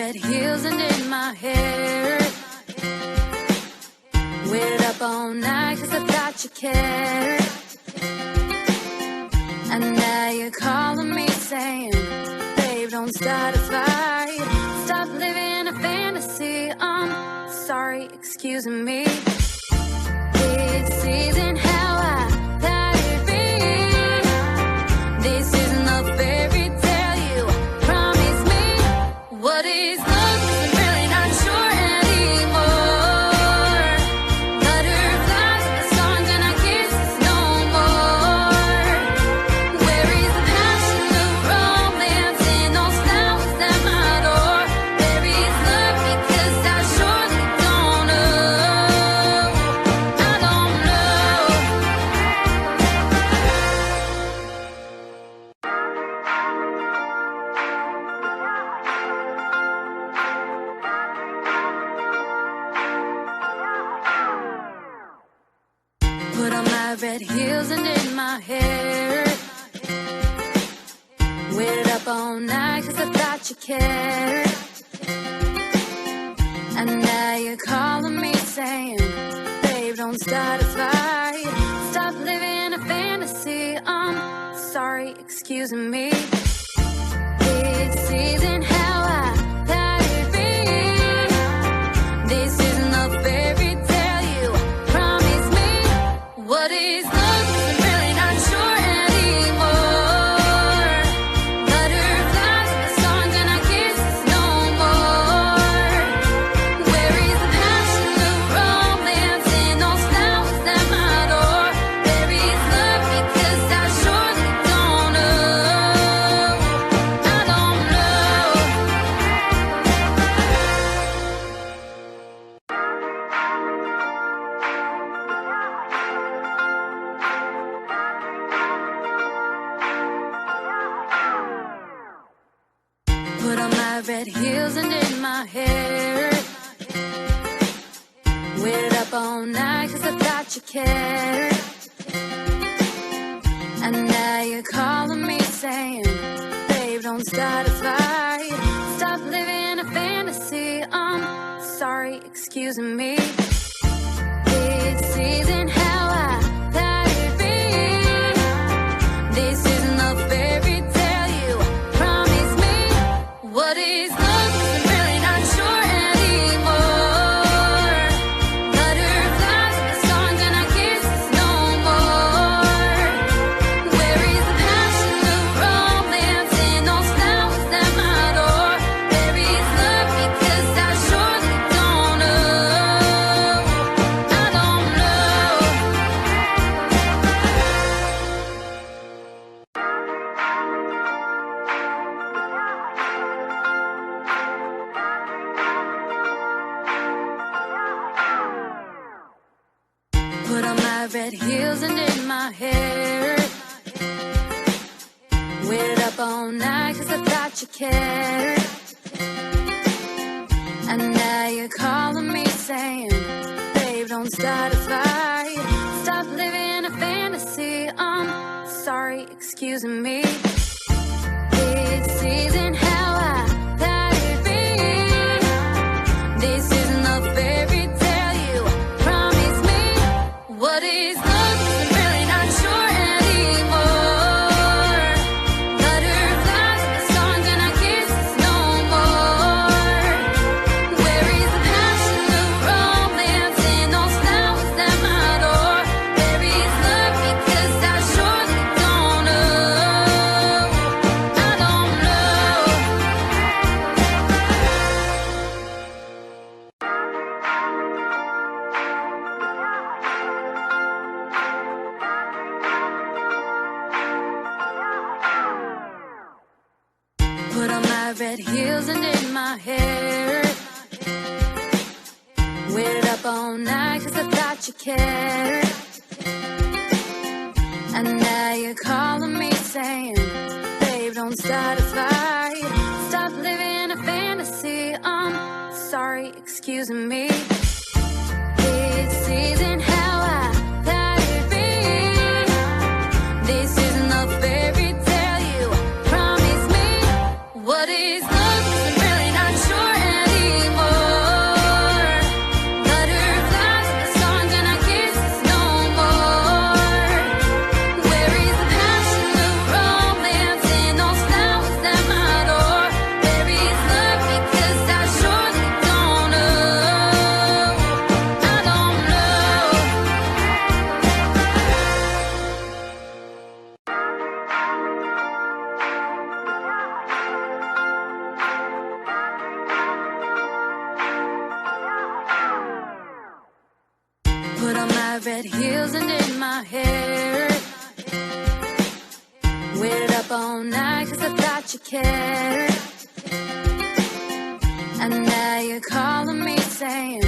red heels and in my hair. Waited up all night 'cause I thought you cared. And now you're calling me saying, babe, don't start a fight. Stop living a fantasy. I'm sorry, excuse me. This isn't how I thought it'd be. This isn't a fairy tale you promised me. What is love? 'Cause I'm really not sure anymore. Butterflies and the songs and our kisses no more. Where is the passion, the romance, and those flowers at my door? Where is love? Because I surely don't know. I don't know. Put on my red heels and in my hair. Waited up all night 'cause I thought you cared. And now you're calling me saying, babe, don't start a fight. Stop living a fantasy. I'm sorry, excuse me. This isn't how I thought it'd be. This isn't a fairy tale you promised me. What is love? 'Cause I'm really not sure anymore. Butterflies and the songs and our kisses no more. Where is the passion, the romance, and those flowers at my door? Where is love? Because I surely don't know. I don't know. Put on my red heels and in my hair. Waited up all night 'cause I thought you cared. And now you're calling me saying, babe, don't start a fight. Stop living a fantasy. I'm sorry, excuse me. This isn't how I thought it'd be. This isn't a fairy tale you promised me. What is love? 'Cause I'm really not sure anymore. Butterflies and the songs and our kisses no more. Where is the passion, the romance, and those flowers at my door? Where is love? Because I surely don't know. I don't know. Put on my red heels and in my hair. Waited up all night 'cause I thought you cared. And now you're calling me saying, babe, don't start a fight. Stop living a fantasy. I'm sorry, excuse me. This isn't how I thought it'd be. This isn't a fairy tale you promised me. What is love? 'Cause I'm really not sure anymore. Butterflies and the songs and our kisses no more. Where is the passion, the romance, and those flowers at my door? Where is love? Because I surely don't know. I don't know. Put on my red heels and in my hair. Waited up all night 'cause I thought you cared. And now you're calling me saying, babe, don't start a fight. Stop living a fantasy. I'm sorry, excuse me. This isn't how I thought it'd be. This isn't a fairy tale you promised me. What is love? 'Cause I'm really not sure got red heels and in my hair. Waited up all night cause I thought you cared. And now you're calling me saying,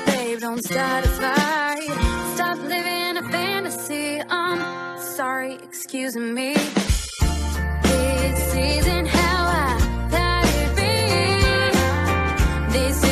babe, don't start a fight. Stop living a fantasy. I'm sorry, excuse me. This isn't how I thought it'd be. This